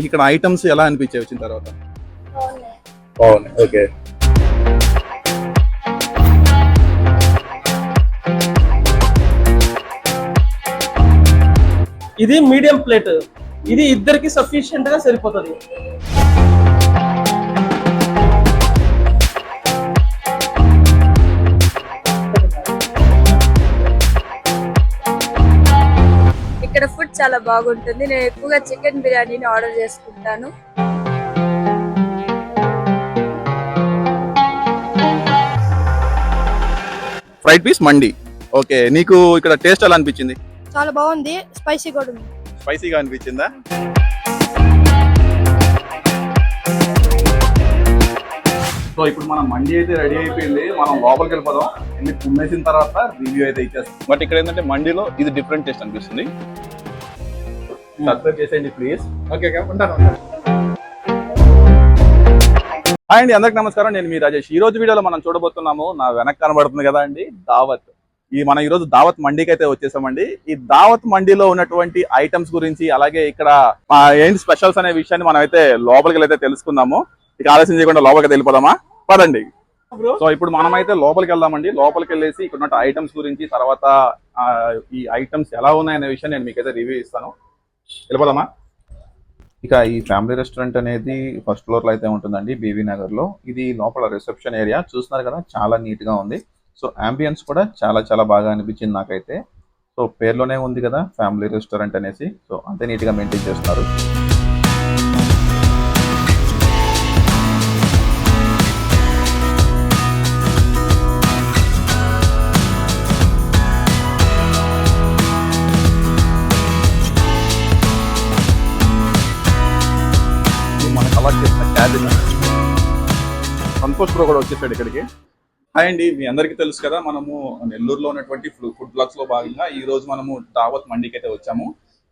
ఇక్కడ ఐటమ్స్ ఎలా అనిపించాయి వచ్చిన తర్వాత? బాగున్నాయి. ఓకే. ఇది మీడియం ప్లేట్, ఇది ఇద్దరికి సఫిషియెంట్ గా సరిపోతుంది. ఇక్కడ ఫుడ్ చాలా బాగుంటుంది. నేను ఎక్కువగా చికెన్ బిర్యానీని ఆర్డర్ చేసుకుంటాను. ఫ్రైడ్ పీస్ మండి. ఓకే, నీకు ఇక్కడ టేస్ట్ ఎలా అనిపించింది? చాలా బాగుంది, స్పైసీ కూడా ఉంది. స్పైసీగా అనిపించిందా? సో ఇప్పుడు మనం మండి అయితే రెడీ అయిపోయింది, మనం లోపలికి వెళ్ళిపోదాం. ఎన్ని కుమ్మేసిన తర్వాత రివ్యూ అయితే ఇచ్చేస్తాం. బట్ ఇక్కడ ఏంటంటే మండిలో ఇది డిఫరెంట్ టేస్ట్ అనిపిస్తుంది. సబ్స్క్రైబ్ చేసేయండి ప్లీజ్. ఓకే, ఉంటాను. హాయ్ అండి, అందరికి నమస్కారం. నేను మీ రాజేష్. ఈ రోజు వీడియోలో మనం చూడబోతున్నాము, నా వెనక కనబడుతుంది కదా అండి, దావత్. మనం ఈ రోజు దావత్ మండీకి అయితే వచ్చేసామండి. ఈ దావత్ మండీలో ఉన్నటువంటి ఐటమ్స్ గురించి, అలాగే ఇక్కడ ఏంటి స్పెషల్స్ అనే విషయాన్ని మనం అయితే లోపలికి అయితే తెలుసుకుందాము. ఇక ఆలస్యం చేయకుండా లోపలికి వెళ్ళిపోదామా? పదండి. సో ఇప్పుడు మనమైతే లోపలికి వెళ్దామండి. లోపలికి వెళ్ళేసి ఇక్కడ ఉన్న ఐటమ్స్ గురించి, తర్వాత ఈ ఐటమ్స్ ఎలా ఉన్నాయనే విషయం నేను మీకైతే రివ్యూ ఇస్తాను. వెళ్ళిపోదామా? ఇక ఈ ఫ్యామిలీ రెస్టారెంట్ అనేది ఫస్ట్ ఫ్లోర్ లో అయితే ఉంటుందండి, బీవీ నగర్ లో. ఇది లోపల రిసెప్షన్ ఏరియా చూస్తున్నారు కదా, చాలా నీట్ గా ఉంది. సో అంబియన్స్ కూడా చాలా చాలా బాగా అనిపించింది నాకైతే. సో పేర్లోనే ఉంది కదా ఫ్యామిలీ రెస్టారెంట్ అనేసి, సో అంతే నీట్ గా మెయింటైన్ చేస్తున్నారు. సంతోష్ బ్రో కూడా వచ్చేసాడు ఇక్కడికి. హాయ్ అండి, మీ అందరికీ తెలుసు కదా, మనము నెల్లూరులో ఉన్నటువంటి ఫుడ్ బ్లాగ్స్ లో భాగంగా ఈ రోజు మనము దావత్ మండీకి అయితే వచ్చాము.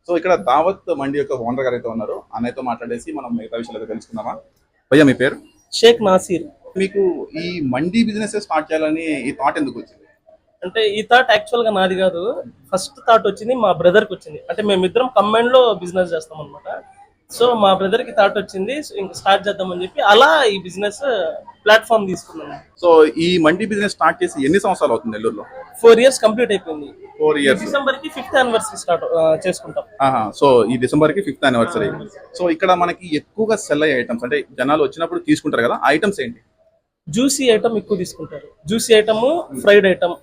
సో ఇక్కడ దావత్ మండీ యొక్క ఓనర్ గారు అయితే ఉన్నారు, అన్నయ్యతో మాట్లాడేసి మనం మిగతా విషయాలు అయితే తెలుసుకుందామా. భయ్యా, మీ పేరు? షేక్ నాసిర్. మీకు ఈ మండీ బిజినెస్ స్టార్ట్ చేయాలని ఈ థాట్ ఎందుకు వచ్చింది? అంటే ఈ థాట్ యాక్చువల్ గా నాది కాదు, ఫస్ట్ థాట్ వచ్చింది మా బ్రదర్ కి వచ్చింది. అంటే మేమిద్దరం కంబైన్ లో బిజినెస్ చేస్తాం అనమాట. సో మా బ్రదర్ కి థాట్ వచ్చింది, ఇంకా స్టార్ట్ చేద్దామని చెప్పి అలా ఈ బిజినెస్ ప్లాట్ఫామ్ తీసుకున్నాను. సో ఈ మండీ బిజినెస్ స్టార్ట్ చేసి ఎన్ని సంవత్సరాలు అవుతుంది నెల్లూరులో? 4 years కంప్లీట్ అయిపోయింది. 4 years. డిసెంబర్ కి 5th యానివర్సరీ స్టార్ట్ చేసుకుంటాం. సో ఈ డిసెంబర్ కి 5th యానివర్సరీ. సో ఇక్కడ మనకి ఎక్కువగా సెల్ అయ్యే ఐటమ్స్, అంటే జనాలు వచ్చినప్పుడు తీసుకుంటారు కదా, ఐటమ్స్ ఏంటి? జ్యూసీ ఐటమ్ ఎక్కువ తీసుకుంటారు. Juicy item, fried item.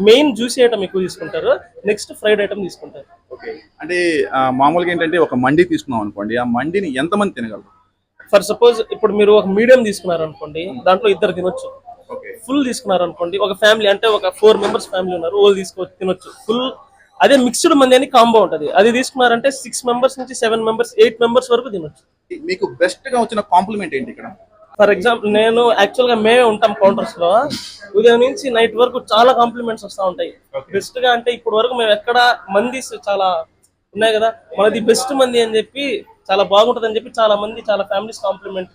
Main juicy item ఎక్కువ తీసుకుంటారు, నెక్స్ట్ ఫ్రైడ్ ఐటమ్ తీసుకుంటారు. అంటే మామూలుగా ఏంటంటే ఒక మండీ తీసుకున్నాం అనుకోండి, ఆ మండీని ఎంతమంది తినగలరు? ఫర్ సపోజ్ ఇప్పుడు మీరు ఒక మీడియం తీసుకున్నారు అనుకోండి, దాంట్లో 2 తినొచ్చు. ఫుల్ తీసుకున్నారు అనుకోండి, ఒక ఫ్యామిలీ అంటే ఒక 4 members ఫ్యామిలీ ఉన్నారు, వాళ్ళు తీసుకోవచ్చు, తినొచ్చు ఫుల్. అదే మిక్స్డ్ మంది అని కాంబో ఉంటది, అది తీసుకున్నారంటే 6 members నుంచి 7 members 8 members వరకు తినొచ్చు. మీకు బెస్ట్ గా వచ్చిన కాంప్లిమెంట్ ఏంటి ఇక్కడ? ఫర్ ఎగ్జాంపుల్ నేను యాక్చువల్ గా మేమే ఉంటాం కౌంటర్స్ లో, ఉదయం నుంచి నైట్ వరకు చాలా కాంప్లిమెంట్స్ వస్తూ ఉంటాయి. బెస్ట్ గా అంటే ఇప్పుడు వరకు మేము ఎక్కడ మంది చాలా ఉన్నాయి కదా, మనది బెస్ట్ మంది అని చెప్పి, చాలా బాగుంటది అని చెప్పి చాలా మంది, చాలా ఫ్యామిలీస్ కాంప్లిమెంట్.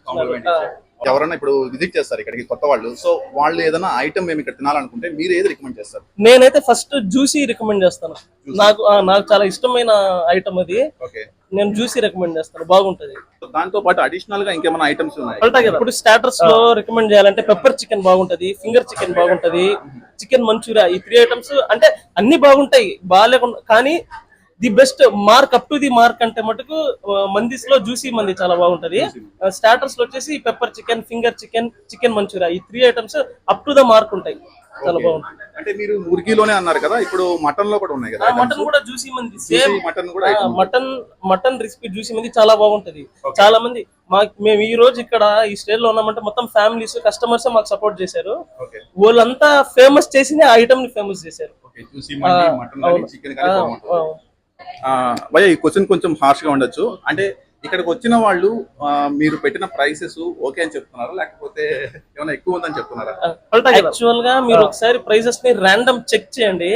ఎవరైనా ఇప్పుడు విజిట్ చేస్తారు ఇక్కడికి కొత్త వాళ్ళు, సో వాళ్ళు ఏదైనా ఐటమ్ మేము ఇక్కడ తినాలనుకుంటే మీరు ఏది రికమెండ్ చేస్తారు? నేనైతే ఫస్ట్ జ్యూసీ రికమెండ్ చేస్తాను. నాకు చాలా ఇష్టమైన ఐటమ్ అది, నేను జ్యూసీ రికమెండ్ చేస్తాను, బాగుంటది. దాంతో పాటు అడిషనల్ గా ఇంకేమైనా ఐటమ్స్ ఉన్నాయి? ఇప్పుడు స్టార్టర్స్ లో రికమెండ్ చేయాలంటే పెప్పర్ చికెన్ బాగుంటది, ఫింగర్ చికెన్ బాగుంటది, చికెన్ మంచూరియా. ఈ 3 items అంటే అన్ని బాగుంటాయి, బాగాలేకుండా, కానీ the best mark up to the mark అంటే మటుకు మందీస్ లో జ్యూసీ మంది చాలా బాగుంటది. స్టార్టర్స్ లో వచ్చేసి pepper chicken, finger chicken, chicken Manchuria, ఈ 3 items up to the mark ఉంటాయి, చాలా బాగుంటుంది. అంటే మీరు ముర్గిలోనే అన్నారు కదా, ఇప్పుడు మటన్ లో కూడా ఉన్నాయి కదా? మటన్ కూడా జ్యూసీ మంది, సేమ్ మటన్ రెసిపీ జ్యూసీ మంది చాలా బాగుంటది. చాలా మంది మేము ఈ రోజు ఇక్కడ ఈ స్టేజ్ లో ఉన్నామంటే మొత్తం ఫ్యామిలీస్, కస్టమర్స్ మాకు సపోర్ట్ చేశారు. వాళ్ళంతా ఫేమస్ చేసింది ఆ ఐటమ్ ని ఫేమస్ చేశారు. భయ్యా, ఈ క్వశ్చన్ కొంచెం హార్ష్ గా ఉండొచ్చు. అంటే ఇక్కడికి వచ్చిన వాళ్ళు మీరు పెట్టిన ప్రైసెస్ ఓకే అని చెప్తున్నారా, లేకపోతే ఏమైనా ఎక్కువ ఉందని చెప్తున్నారా? యాక్చువల్ గా మీరు ఒకసారి ప్రైసెస్ ని ర్యాండమ్ చెక్ చేయండి.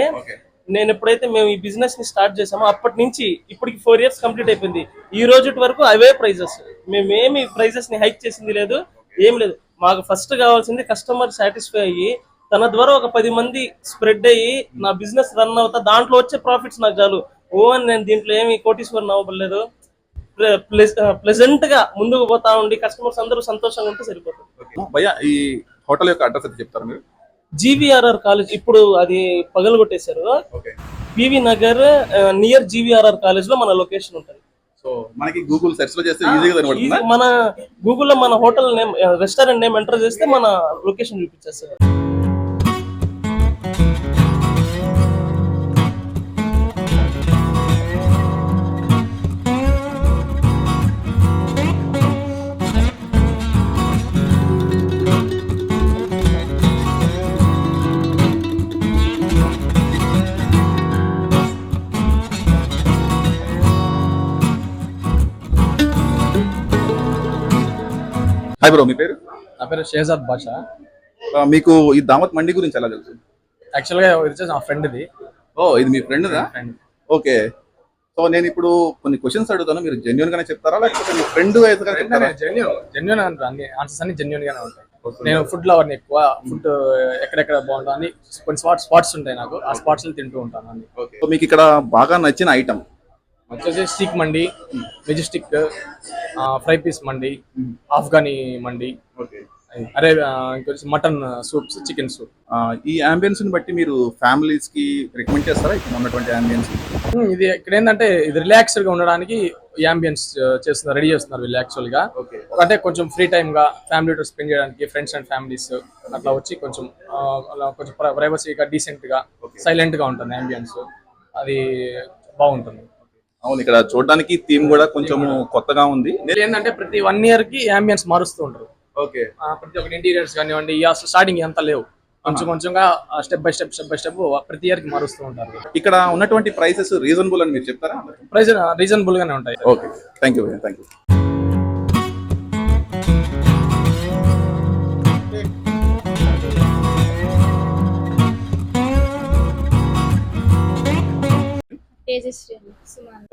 నేను ఎప్పుడైతే మేము ఈ బిజినెస్ ని స్టార్ట్ చేసామో అప్పటి నుంచి ఇప్పటికి 4 years కంప్లీట్ అయిపోయింది. ఈ రోజు వరకు అవే ప్రైజెస్, మేమేమి ప్రైజెస్ ని హైక్ చేసింది లేదు, ఏం లేదు. మాకు ఫస్ట్ కావాల్సింది కస్టమర్ సాటిస్ఫై అయ్యి, తన ద్వారా ఒక 10 మంది స్ప్రెడ్ అయ్యి నా బిజినెస్ రన్ అవుతా, దాంట్లో వచ్చే ప్రాఫిట్స్ నాకు చాలు. నేను దీంట్లో ఏమి కోటీశ్వరం అవ్వలేదు. ప్లెజెంట్ గా ముందుకు పోతా ఉండి కస్టమర్స్ అందరూ సంతోషంగా ఉంటే సరిపోతుంది. భయ్యా ఈ హోటల్ యొక్క అడ్రస్ అయితే చెప్తారా మీరు? జీవీఆర్ఆర్ కాలేజ్ ఇప్పుడు అది పగలగొట్టేశారు. Okay. PV Nagar near GVRR college లో మన లొకేషన్ ఉంటుంది. సో మనకి గూగుల్ సెర్చ్ లో చేస్తే ఈజీగా కనబడుతుందా? మన గూగుల్లో మన hotel name restaurant name enter చేస్తే మన లొకేషన్ చూపించేస్తారు. హాయ్ బ్రో, మీ పేరు? నా పేరు షేజాద్ బాషా. మీకు ఈ దావత్ మండి గురించి ఎలా తెలుసు? యాక్చువల్గా ఇది వచ్చేసి నా ఫ్రెండ్ది. ఓ, ఇది మీ ఫ్రెండ్దా? ఓకే. సో నేను ఇప్పుడు కొన్ని క్వశ్చన్స్ అడుగుతాను, మీరు జెన్యున్ గానే చెప్తారా లేకపోతే మీ ఫ్రెండ్ చెప్తారా? జెన్యున్ అన్ని ఆన్సర్స్ అన్ని జెన్యున్ గానే ఉంటాయి. నేను ఫుడ్ లవర్ని ఎక్కువ. ఫుడ్ ఎక్కడెక్కడ బాగుంటుంది అని కొన్ని స్పాట్స్ ఉంటాయి నాకు, ఆ స్పాట్స్ తింటూ ఉంటాను అన్ని. సో మీకు ఇక్కడ బాగా నచ్చిన ఐటమ్ వచ్చేసి స్టీక్ మండి, మెజెస్టిక్, ఫ్రై పీస్ మండి, ఆఫ్ఘనీ మండి, అరే ఇంకొచ్చి మటన్ సూప్స్, చికెన్ సూప్. ఈ అంబియన్స్ ని బట్టి మీరు ఫ్యామిలీస్ కి రికమెండ్ చేస్తారా ఇక్కడ ఉన్నటువంటి అంబియన్స్? ఇది ఇక్కడ ఏంటంటే ఇది రిలాక్స్డ్ గా ఉండడానికి ఈ అంబియన్స్ చేస్తున్నారు, రెడీ చేస్తున్నారు వీళ్ళు యాక్చువల్ గా. అంటే కొంచెం ఫ్రీ టైమ్ గా ఫ్యామిలీతో స్పెండ్ చేయడానికి ఫ్రెండ్స్ అండ్ ఫ్యామిలీస్ అట్లా వచ్చి కొంచెం కొంచెం ప్రైవసీగా డీసెంట్ గా సైలెంట్ గా ఉంటుంది అంబియన్స్. అది బాగుంటుంది. అవును, ఇక్కడ చూడడానికి థీమ్ కూడా కొంచెం కొత్తగా ఉంది. ఏంటంటే ప్రతి 1 year కి అంబియన్స్ మారుస్తూ ఉంటారు. ఓకే. ప్రతి ఒక్క ఇంటీరియర్స్ కానివ్వండి, స్టార్టింగ్ ఎంత లేవు, కొంచెం కొంచెంగా స్టెప్ బై స్టెప్ ప్రతి ఇయర్ కి మారుస్తూ ఉంటారు. ఇక్కడ ఉన్నటువంటి ప్రైసెస్ రీజనబుల్ అని మీరు చెప్తారా? ప్రైస్ రీజనబుల్ గానే ఉంటాయి. Okay, thank you.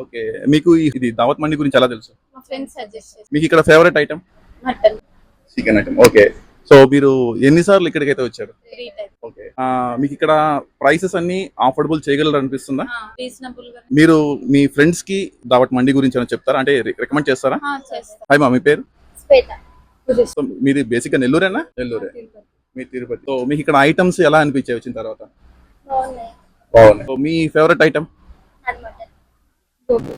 ఓకే, మీకు ఇది దావత్ మండి గురించి ఎలా తెలుసు? మా ఫ్రెండ్స్ సజెస్ట్ చేశారు. మీకు ఇక్కడ favourite item? Mutton chicken item. Okay. So మీరు ఎన్నిసార్లు ఇక్కడికైతే వచ్చారు? 3 times. ఓకే. మీకు ఇక్కడ ప్రైసెస్ అన్ని అఫోర్డబుల్ చేయగలరు అనిపిస్తుందా? రీజనబుల్ గా మీరు మీ ఫ్రెండ్స్ కి దావత్ మండి గురించి ఏమైనా చెప్తారా, అంటే రికమెండ్ చేస్తారా? చేస్తాం. హాయ్ మా, మీ పేరు? స్పేట. సో మీది బేసిక్ గా నెల్లూరేనా? నెల్లూరే. మీ తిరుపతి. సో మీకు ఇక్కడ ఐటమ్స్ ఎలా అనిపించాయి వచ్చిన తర్వాత? బాగున్నాయి. సో మీ favourite item?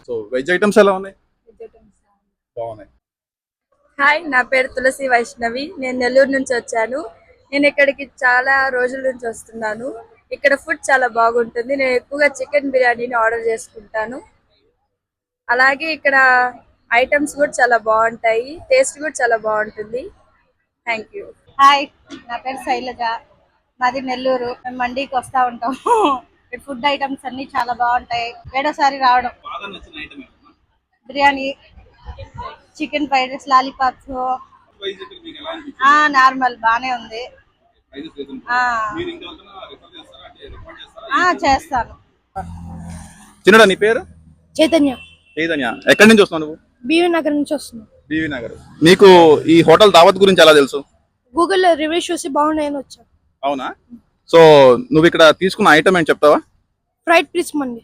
So veg items ఎలా ఉన్నాయి? బాగున్నాయి. హాయ్, నా పేరు తులసి వైష్ణవి. నేను నెల్లూరు నుంచి వచ్చాను. నేను ఇక్కడికి చాలా రోజుల నుంచి వస్తున్నాను. ఇక్కడ ఫుడ్ చాలా బాగుంటుంది. నేను ఎక్కువగా చికెన్ బిర్యానీని ఆర్డర్ చేసుకుంటాను. అలాగే ఇక్కడ ఐటమ్స్ కూడా చాలా బాగుంటాయి, టేస్ట్ కూడా చాలా బాగుంటుంది. Thank you. హాయ్, నా పేరు శైలజ. మాది నెల్లూరు. మేము మండీకి వస్తూ ఉంటాం. ఫుడ్ ఐటమ్స్ అన్ని చాలా బాగుంటాయి. ఏడోసారి రావడం. Biryani, chicken fried rice, lollipops normal బానే ఉంది. చేస్తాను. చిన్నడా, నీ పేరు? చైతన్య. చైతన్య, ఎక్కడి నుంచి వస్తున్నావు నువ్వు? బీవీ నగర్ నుంచి వస్తున్నాం. బీవీ నగర్. నీకు ఈ హోటల్ దావత్ గురించి ఎలా తెలుసు? గూగుల్లో రివ్యూస్ చూసి బాగున్నాయని వచ్చాను. అవునా? సో నువ్వు ఇక్కడ తీసుకున్న ఐటమ్ ఏంటి చెప్తావా? ఫ్రైడ్ పీస్ మండి.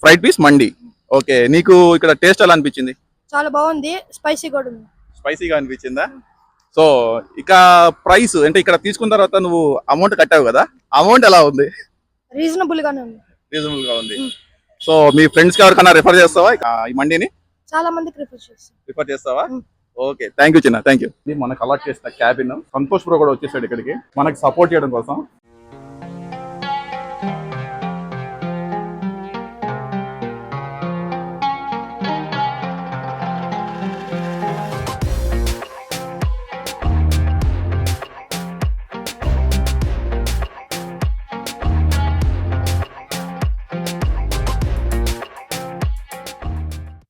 ఫ్రైడ్ పీస్ మండి. ఓకే, నీకు ఇక్కడ టేస్ట్ ఎలా అనిపించింది? చాలా బాగుంది, స్పైసీ కూడా ఉంది. స్పైసీగా అనిపించిందా? సో ఇక ప్రైస్ అంటే ఇక్కడ తీసుకున్న తర్వాత నువ్వు అమౌంట్ కట్టావు కదా, అమౌంట్ ఎలా ఉంది? రీజనబుల్ గానే ఉంది. రీజనబుల్ గా ఉంది. సో మీ ఫ్రెండ్స్ కి ఎవరికైనా రిఫర్ చేస్తావా ఈ మండిని? చాలా మందికి రిఫర్ చేస్తావా? ఓకే, థ్యాంక్ యూ చిన్న, థ్యాంక్ యూ. మనకు అలాట్ చేసిన క్యాబిన్ సంతోష్ బ్రో కూడా వచ్చేసాడు ఇక్కడికి మనకి సపోర్ట్ చేయడం కోసం.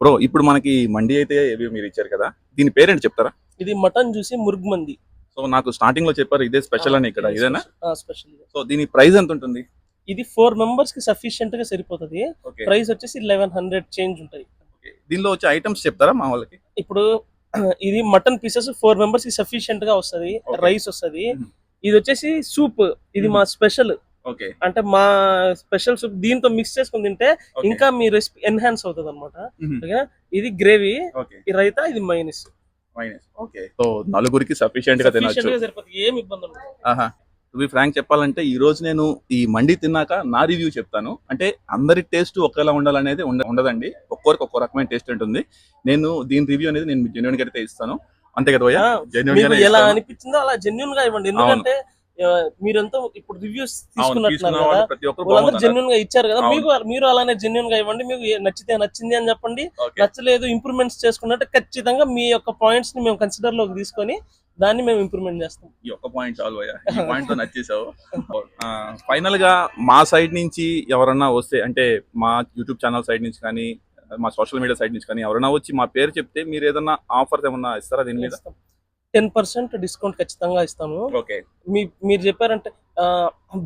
బ్రో, ఇప్పుడు మనకి మండి అయితే మీరు ఇచ్చారు కదా, దీని పేరేంటి చెప్తారా? ఇది మటన్ చూసి ముర్గ్ మంది. సో నాకు స్టార్టింగ్ లో చెప్పారు ఇదే స్పెషల్ అని, ఇక్కడ ఇదేనా స్పెషల్? సో దీని ప్రైస్ ఎంత ఉంటుంది? ఇది 4 members కి సఫిషియెంట్ గా సరిపోతుంది. ఓకే. ప్రైస్ వచ్చేసి 1100 చేంజ్ ఉంటాయి. దీనిలో వచ్చే ఐటమ్స్ చెప్తారా మా వాళ్ళకి? ఇప్పుడు ఇది మటన్ పీసెస్ 4 members కి సఫిషియెంట్ గా వస్తది. రైస్ వస్తది. ఇది వచ్చేసి సూప్, ఇది మా స్పెషల్. ఓకే అంటే మా స్పెషల్ సూప్ దీంతో మిక్స్ చేసుకుని తింటే Okay. ఇంకా మీ రెసిపీ ఎన్హాన్స్ అవుతుంది అనమాట. Mhm. ఇది గ్రేవీ, ఓకే ఈ రైతా, ఇది మైనస్. ఓకే సో నలుగురికి సఫిషియెంట్ గా తినొచ్చు. సరిపోతుంది, ఏం ఇబ్బంది ఉండదు. ఆహా టు బి ఫ్రాంక్ చెప్పాలంటే ఈ రోజు నేను ఈ మండి తిన్నాక నా రివ్యూ చెప్తాను. అంటే అందరి టేస్ట్ ఒకేలా ఉండాలనేది ఉండదండి, ఒక్కొరికి ఒక్కో రకమైన టేస్ట్ ఉంటుంది. నేను దీని రివ్యూ అనేది నేను జెన్యున్ గా అయితే ఇస్తాను, అంతే కదా భయ్యా? జెన్యున్ మీకు గానే ఎలా ఇస్తాను. అనిపించిందో అలా జెన్యున్ గా ఇవ్వండి. ఎందుకంటే మీరంతా ఇప్పుడు రివ్యూస్ అవును, తీసుకున్నట్టున్నారు తీసుకున్న కదా, వాళ్ళు ప్రతి ఒక్కరు వాళ్ళందరూ బాగుందన్నారు. జెన్యున్ గా ఇచ్చారు కదా, అవును. మీరు అలానే జెన్యున్ గా ఇవ్వండి. మీకు నచ్చితే నచ్చింది అని చెప్పండి, ఓకే నచ్చలేదు ఇంప్రూవ్మెంట్స్ చేసుకున్నట్టు ఖచ్చితంగా మీ యొక్క పాయింట్స్ ని మేము కన్సిడర్ లోకి తీసుకొని దాన్ని మేము ఇంప్రూవ్మెంట్ చేస్తాం. ఈ ఒక్క పాయింట్ చాలు భయ్యా, ఈ పాయింట్ తో నచ్చేసావు. ఫైనల్ గా మా సైడ్ నుంచి ఎవరన్నా వస్తే, అంటే మా యూట్యూబ్ ఛానల్ సైడ్ నుంచి కానీ మా సోషల్ మీడియా సైడ్ నుంచి కానీ ఎవరైనా వచ్చి మా పేరు చెప్తే మీరు ఏదన్నా ఆఫర్స్ ఏమన్నా ఇస్తారా దీని మీద? 10% డిస్కౌంట్ ఖచ్చితంగా ఇస్తాము. ఓకే మీరు చెప్పారంటే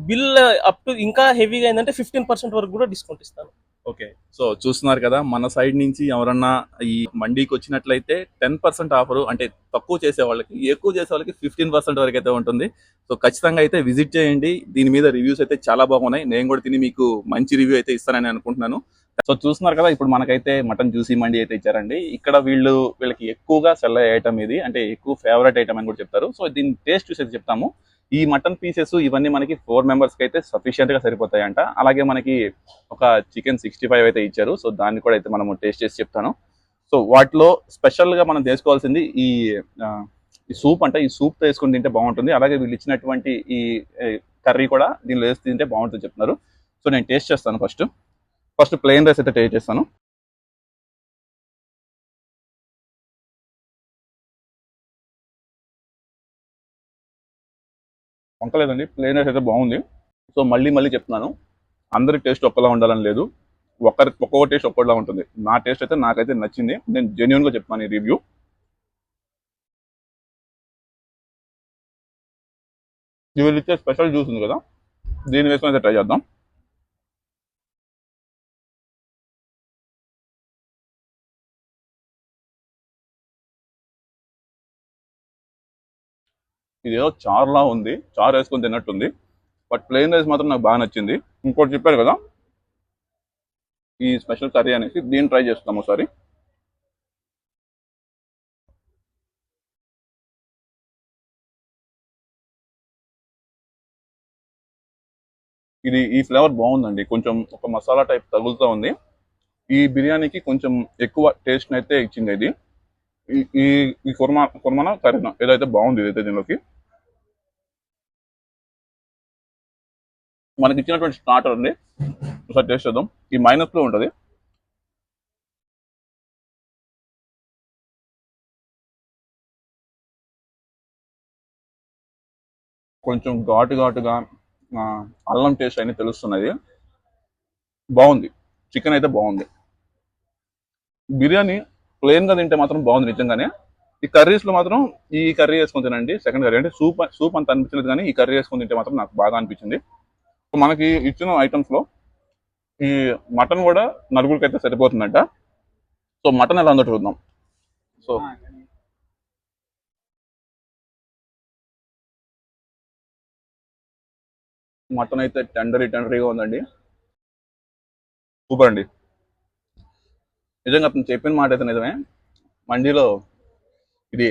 బిల్ అప్ టు ఇంకా హెవీగా అయిందంటే 15% వరకు కూడా డిస్కౌంట్ ఇస్తాను. ఓకే సో చూస్తున్నారు కదా, మన సైడ్ నుంచి ఎవరన్నా ఈ మండీకి వచ్చినట్లయితే 10% ఆఫర్, అంటే తక్కువ చేసే వాళ్ళకి, ఎక్కువ చేసే వాళ్ళకి 15% వరకు అయితే ఉంటుంది. సో ఖచ్చితంగా అయితే విజిట్ చేయండి. దీని మీద రివ్యూస్ అయితే చాలా బాగున్నాయి. నేను కూడా తిని మీకు మంచి రివ్యూ అయితే ఇస్తానని అనుకుంటున్నాను. సో చూస్తున్నారు కదా, ఇప్పుడు మనకైతే మటన్ జ్యూసీ మండి అయితే ఇచ్చారండి. ఇక్కడ వీళ్ళకి ఎక్కువగా సెల్ అయ్యే ఐటమ్ ఇది, అంటే ఎక్కువ ఫేవరెట్ ఐటమ్ అని కూడా చెప్తారు. సో దీని టేస్ట్ చూసి అయితే చెప్తాము. ఈ మటన్ పీసెస్ ఇవన్నీ మనకి 4 మెంబర్స్కి అయితే సఫిషియెంట్ గా సరిపోతాయంట. అలాగే మనకి ఒక చికెన్ 65 అయితే ఇచ్చారు. సో దాన్ని కూడా అయితే మనము టేస్ట్ చేసి చెప్తాను. సో వాటిలో స్పెషల్ గా మనం చేసుకోవాల్సింది ఈ సూప్. అంటే ఈ సూప్ వేసుకుని తింటే బాగుంటుంది. అలాగే వీళ్ళు ఇచ్చినటువంటి ఈ కర్రీ కూడా దీనిలో వేసి తింటే బాగుంటుంది చెప్తున్నారు. సో నేను టేస్ట్ చేస్తాను. ఫస్ట్ ప్లెయిన్ రైస్ అయితే టేస్ట్ చేస్తాను. వంకలేదండి, ప్లెయిన్ రైస్ అయితే బాగుంది. సో మళ్ళీ చెప్తున్నాను, అందరి టేస్ట్ ఒక్కలా ఉండాలని లేదు, ఒక్కొక్క టేస్ట్ ఒక్కలా ఉంటుంది. నా టేస్ట్ అయితే నాకైతే నచ్చింది. నేను జెన్యున్ గా చెప్తాను ఈ రివ్యూ. వీళ్ళు ఇచ్చే స్పెషల్ జ్యూస్ ఉంది కదా, దీని వేసుకొని అయితే ట్రై చేద్దాం. ఇదేదో చారులా ఉంది, చారు వేసుకొని తిన్నట్టుంది. బట్ ప్లెయిన్ రైస్ మాత్రం నాకు బాగా నచ్చింది. ఇంకోటి చెప్పారు కదా ఈ స్పెషల్ కర్రీ అనేసి, దీన్ని ట్రై చేస్తాం ఒకసారి. ఈ ఫ్లేవర్ బాగుందండి, కొంచెం ఒక మసాలా టైప్ తగులుతూ ఉంది. ఈ బిర్యానీకి కొంచెం ఎక్కువ టేస్ట్ అయితే ఇచ్చింది ఇది. ఈ కుర్మానా కర్రీనా ఏదైతే బాగుంది ఇదైతే దీనిలోకి. మనకి ఇచ్చినటువంటి స్టార్టర్ అండి, ఒకసారి టేస్ట్ చేద్దాం. ఈ మైనస్ లో ఉంటుంది. కొంచెం ఘాటుగా అల్లం టేస్ట్ అనేది తెలుస్తున్నది. బాగుంది, చికెన్ అయితే బాగుంది. బిర్యానీ ప్లెయిన్ గా తింటే మాత్రం బాగుంది నిజంగానే. ఈ కర్రీస్ లో మాత్రం ఈ కర్రీ వేసుకొని తినండి. సెకండ్ కర్రీ అంటే సూప్ అంత అనిపించలేదు, కానీ ఈ కర్రీ వేసుకొని తింటే మాత్రం నాకు బాగా అనిపించింది. మనకి ఇచ్చిన ఐటమ్స్ లో ఈ మటన్ కూడా నలుగురికి అయితే సరిపోతుందంట. సో మటన్ ఎలా ఉందో చూద్దాం. సో మటన్ అయితే టెండరీగా ఉందండి, సూపర్ అండి. నిజంగా అతను చెప్పిన మాట అయితే నిజమే, మండీలో ఇది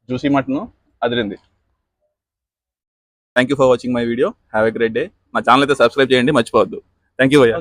juicy mutton Adirindi. Thank you for watching my video. Have a great day. మా ఛానల్ అయితే సబ్స్క్రైబ్ చేయండి, మర్చిపోవద్దు. థ్యాంక్ యూ భయ్యా.